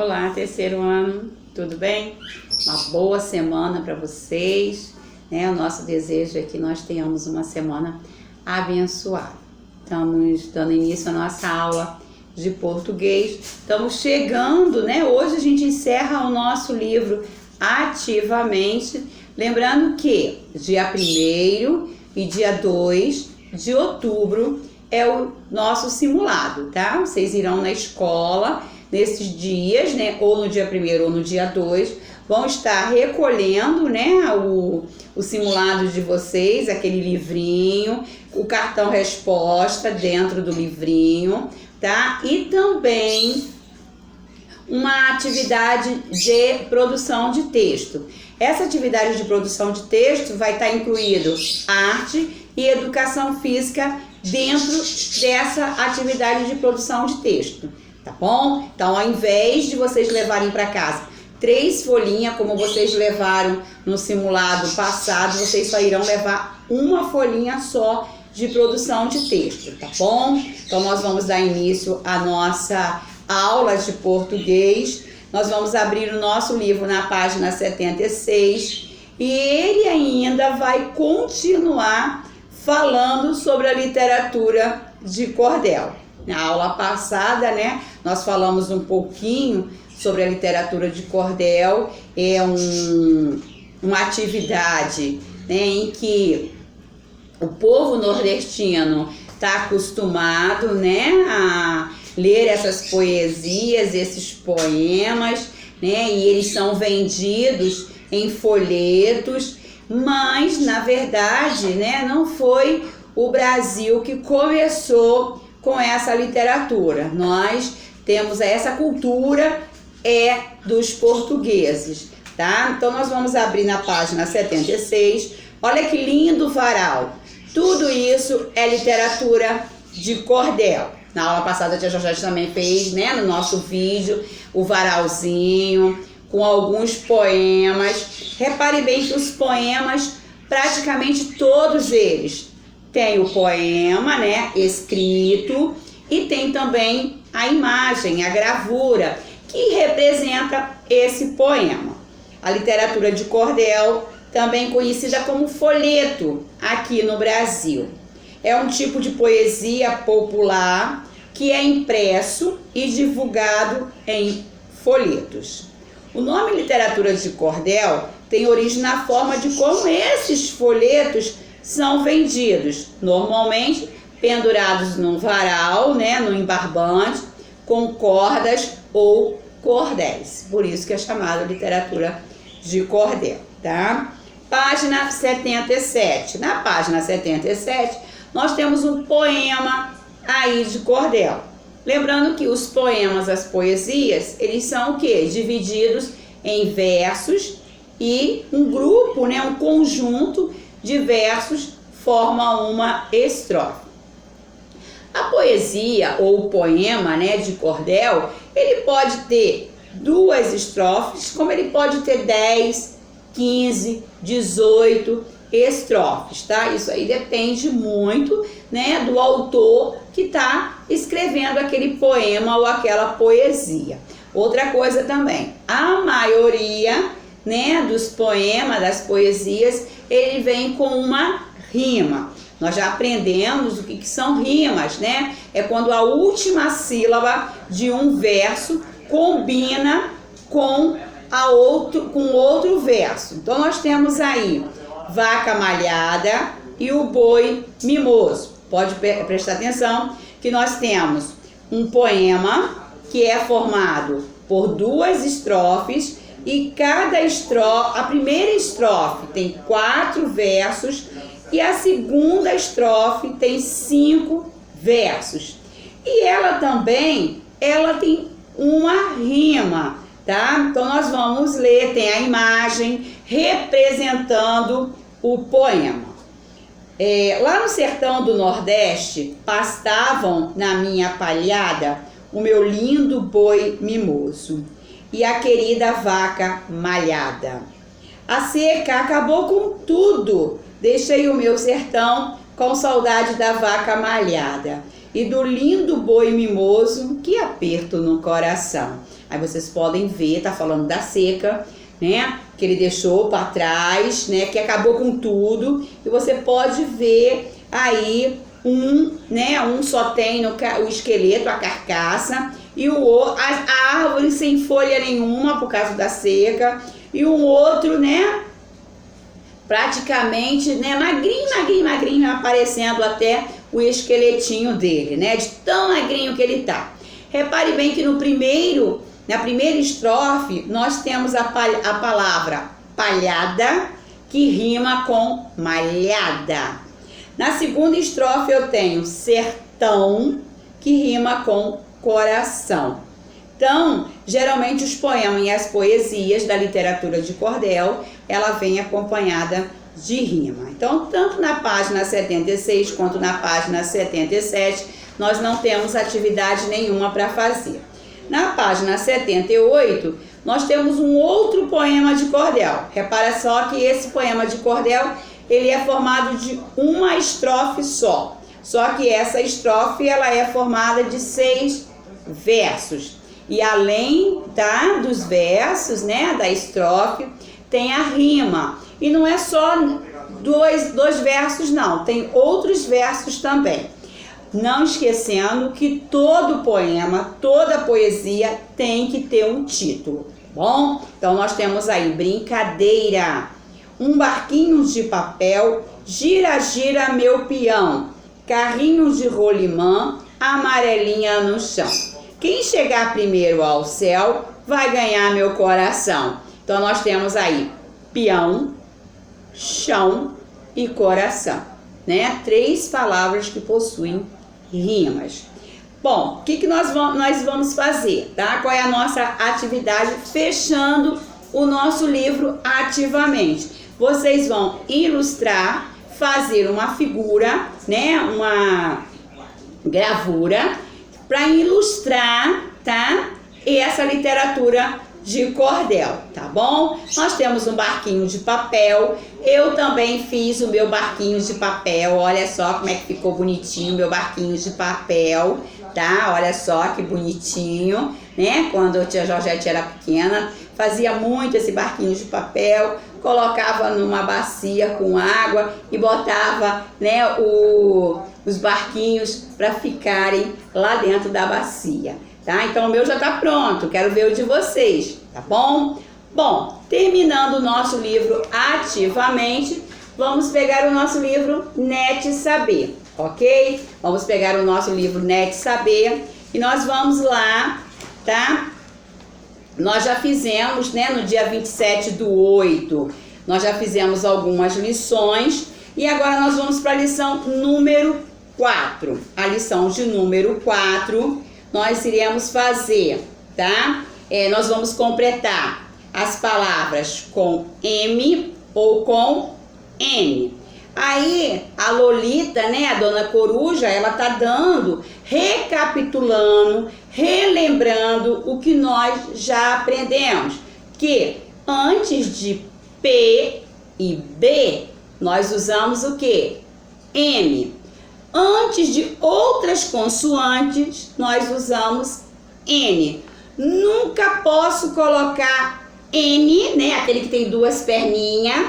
Olá, terceiro ano, tudo bem? Uma boa semana para vocês, né? O nosso desejo é que nós tenhamos uma semana abençoada. Estamos dando início à nossa aula de português. Estamos chegando, né? Hoje a gente encerra o nosso livro ativamente. Lembrando que dia 1º e dia 2 de outubro é o nosso simulado, tá? Vocês irão na escola nesses dias, né? Ou no dia 1º ou no dia 2, vão estar recolhendo, né? O simulado de vocês, aquele livrinho, o cartão resposta dentro do livrinho, tá? E também uma atividade de produção de texto. Essa atividade de produção de texto vai estar incluído arte e educação física dentro dessa atividade de produção de texto, tá bom? Então, ao invés de vocês levarem para casa 3 folhinhas, como vocês levaram no simulado passado, vocês só irão levar uma folhinha só de produção de texto, tá bom? Então, nós vamos dar início à nossa aula de português. Nós vamos abrir o nosso livro na página 76 e ele ainda vai continuar falando sobre a literatura de cordel. Na aula passada, né, nós falamos um pouquinho sobre a literatura de cordel. É uma atividade, né, em que o povo nordestino está acostumado, né, a ler essas poesias, esses poemas, né, e eles são vendidos em folhetos, mas na verdade, né, não foi o Brasil que começou com essa literatura. Nós temos essa cultura dos portugueses, tá? Então nós vamos abrir na página 76. Olha que lindo varal. Tudo isso é literatura de cordel. Na aula passada a tia Jorge também fez, né, no nosso vídeo, o varalzinho com alguns poemas. Repare bem que os poemas, praticamente todos eles, tem o poema, né, escrito, e tem também a imagem, a gravura, que representa esse poema. A literatura de cordel, também conhecida como folheto aqui no Brasil. É um tipo de poesia popular que é impresso e divulgado em folhetos. O nome literatura de cordel tem origem na forma de como esses folhetos são vendidos, normalmente pendurados num varal, né, num barbante, com cordas ou cordéis. Por isso que é chamada literatura de cordel, tá? Página 77. Na página 77, nós temos um poema aí de cordel. Lembrando que os poemas, as poesias, eles são o quê? Divididos em versos e um grupo, né, um conjunto de versos forma uma estrofe. A poesia ou o poema, né, de cordel, ele pode ter 2 estrofes, como ele pode ter 10, 15, 18 estrofes, tá? Isso aí depende muito, né, do autor que está escrevendo aquele poema ou aquela poesia. Outra coisa também, a maioria, né, dos poemas, das poesias, ele vem com uma rima. Nós já aprendemos o que são rimas, né? É quando a última sílaba de um verso combina com outro verso. Então nós temos aí vaca malhada e o boi mimoso. Pode prestar atenção que nós temos um poema que é formado por 2 estrofes e cada estrofe, a primeira estrofe tem 4 versos e a segunda estrofe tem 5 versos. E ela também, tem uma rima, tá? Então nós vamos ler, tem a imagem representando o poema. Lá no sertão do Nordeste, pastavam na minha palhada o meu lindo boi mimoso e a querida vaca malhada. A seca acabou com tudo, deixei o meu sertão com saudade da vaca malhada e do lindo boi mimoso, que aperto no coração. Aí vocês podem ver, tá falando da seca, né? Que ele deixou para trás, né? Que acabou com tudo. E você pode ver aí um só tem o esqueleto, a carcaça, e a árvore sem folha nenhuma por causa da seca, e um outro, né? Praticamente, né? Magrinho, aparecendo até o esqueletinho dele, né? De tão magrinho que ele tá. Repare bem que na primeira estrofe, nós temos a palavra palhada, que rima com malhada. Na segunda estrofe eu tenho sertão, que rima com coração. Então, geralmente os poemas e as poesias da literatura de cordel, ela vem acompanhada de rima. Então, tanto na página 76 quanto na página 77, nós não temos atividade nenhuma para fazer. Na página 78, nós temos um outro poema de cordel. Repara só que esse poema de cordel, ele é formado de uma estrofe só. Só que essa estrofe, ela é formada de 6 versos. E além dos versos, né, da estrofe, tem a rima. E não é só dois versos, não. Tem outros versos também. Não esquecendo que todo poema, toda poesia tem que ter um título, tá bom? Então nós temos aí brincadeira, um barquinho de papel, gira, gira meu peão, carrinho de rolimã, amarelinha no chão. Quem chegar primeiro ao céu vai ganhar meu coração. Então nós temos aí peão, chão e coração, né? 3 palavras que possuem rimas. Bom, o que nós vamos fazer, tá? Qual é a nossa atividade fechando o nosso livro ativamente? Vocês vão ilustrar, fazer uma figura, né? Uma gravura para ilustrar, tá? Essa literatura de cordel, tá bom? Nós temos um barquinho de papel. Eu também fiz o meu barquinho de papel. Olha só como é que ficou bonitinho o meu barquinho de papel, tá? Olha só que bonitinho, né? Quando a tia Georgette era pequena, fazia muito esse barquinho de papel, colocava numa bacia com água e botava, né, os barquinhos para ficarem lá dentro da bacia. Tá? Então o meu já está pronto, quero ver o de vocês, tá bom? Bom, terminando o nosso livro ativamente, vamos pegar o nosso livro Net Saber, ok? Vamos pegar o nosso livro Net Saber e nós vamos lá, tá? Nós já fizemos, né, no dia 27/8, nós já fizemos algumas lições e agora nós vamos para a lição número 4. A lição de número 4... nós iremos fazer, tá? Nós vamos completar as palavras com M ou com N. Aí, a Lolita, né, a Dona Coruja, ela tá dando, recapitulando, relembrando o que nós já aprendemos. Que antes de P e B, nós usamos o quê? M. Antes de outras consoantes, nós usamos N. Nunca posso colocar N, né, aquele que tem 2 perninhas,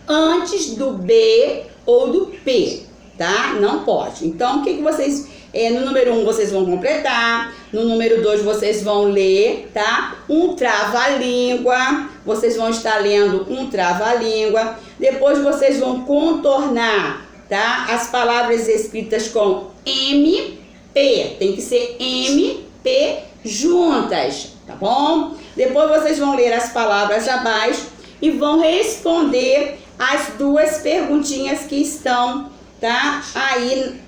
antes do B ou do P, tá? Não pode. Então, o que vocês... no número 1 vocês vão completar, no número 2 vocês vão ler, tá? Um trava-língua, vocês vão estar lendo um trava-língua. Depois vocês vão contornar, tá? As palavras escritas com MP, tem que ser MP juntas, tá bom? Depois vocês vão ler as palavras abaixo e vão responder as 2 perguntinhas que estão, tá? Aí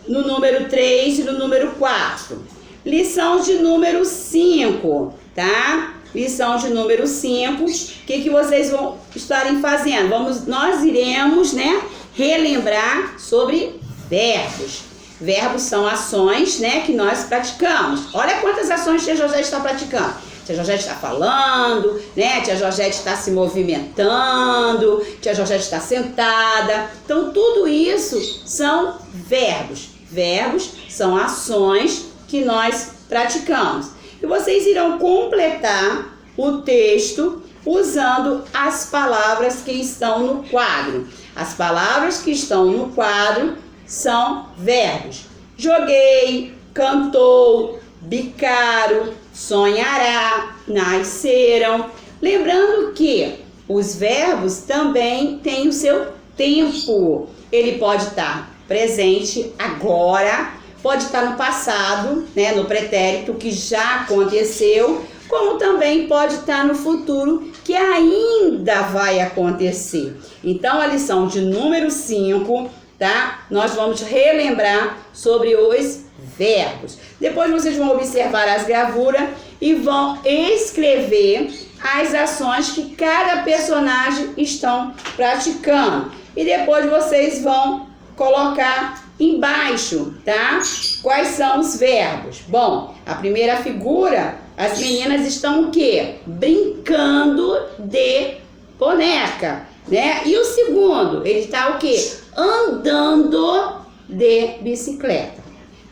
no número 3 e no número 4. Lição de número 5, tá? Lição de número 5, o que vocês vão estarem fazendo? Nós iremos, né, relembrar sobre verbos. Verbos são ações, né, que nós praticamos. Olha quantas ações a tia Georgette está praticando. Tia Georgette está falando, né, tia Georgette está se movimentando, tia Georgette está sentada. Então, tudo isso são verbos. Verbos são ações que nós praticamos. E vocês irão completar o texto usando as palavras que estão no quadro. As palavras que estão no quadro são verbos. Joguei, cantou, bicaram, sonhará, nasceram. Lembrando que os verbos também têm o seu tempo. Ele pode estar presente agora, pode estar no passado, né, no pretérito que já aconteceu, como também pode estar no futuro que ainda vai acontecer. Então, a lição de número 5, tá? Nós vamos relembrar sobre os verbos. Depois vocês vão observar as gravuras e vão escrever as ações que cada personagem estão praticando. E depois vocês vão colocar embaixo, tá? Quais são os verbos? Bom, a primeira figura, as meninas estão o quê? Brincando de boneca, né? E o segundo, ele está o quê? Andando de bicicleta.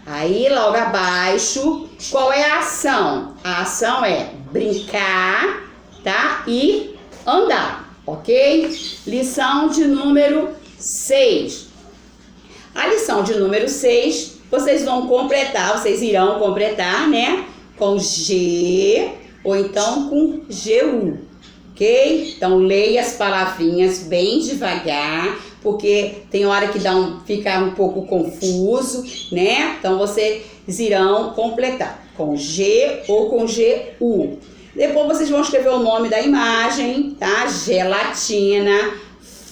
Aí, logo abaixo, qual é a ação? A ação é brincar, tá? E andar, ok? Lição de número 6. A lição de número 6, vocês vão completar, vocês irão completar, né? Com G ou então com GU, ok? Então, leia as palavrinhas bem devagar, porque tem hora que fica um pouco confuso, né? Então, vocês irão completar com G ou com GU. Depois, vocês vão escrever o nome da imagem, tá? Gelatina,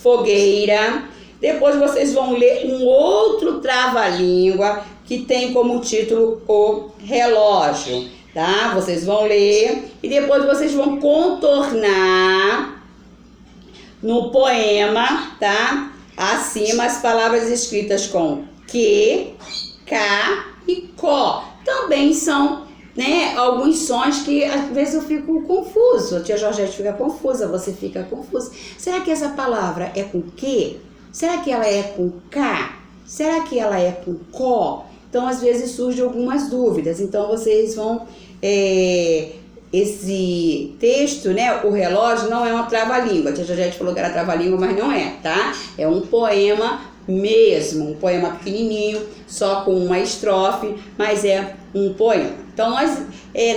fogueira. Depois, vocês vão ler um outro trava-língua que tem como título o relógio, tá? Vocês vão ler e depois vocês vão contornar no poema, tá? Acima as palavras escritas com que, cá e có. Também são, né, alguns sons que às vezes eu fico confuso. A tia Georgette fica confusa, você fica confuso. Será que essa palavra é com que? Será que ela é com cá? Será que ela é com có? Então, às vezes surgem algumas dúvidas. Então, vocês vão... esse texto, né, o relógio, não é uma trava-língua. A tia Georgette falou que era trava-língua, mas não é, tá? É um poema mesmo, um poema pequenininho, só com uma estrofe, mas é um poema. Então,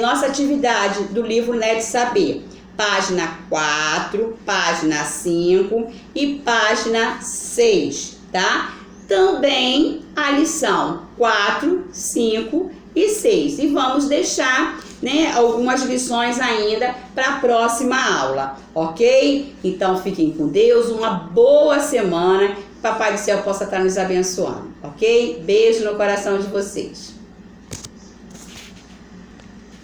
nossa atividade do livro Né de Saber, página 4, página 5 e página 6, tá? Também a lição 4, 5 e 6. E vamos deixar, né, algumas lições ainda para a próxima aula, ok? Então fiquem com Deus, uma boa semana, Papai do Céu possa estar nos abençoando, ok? Beijo no coração de vocês.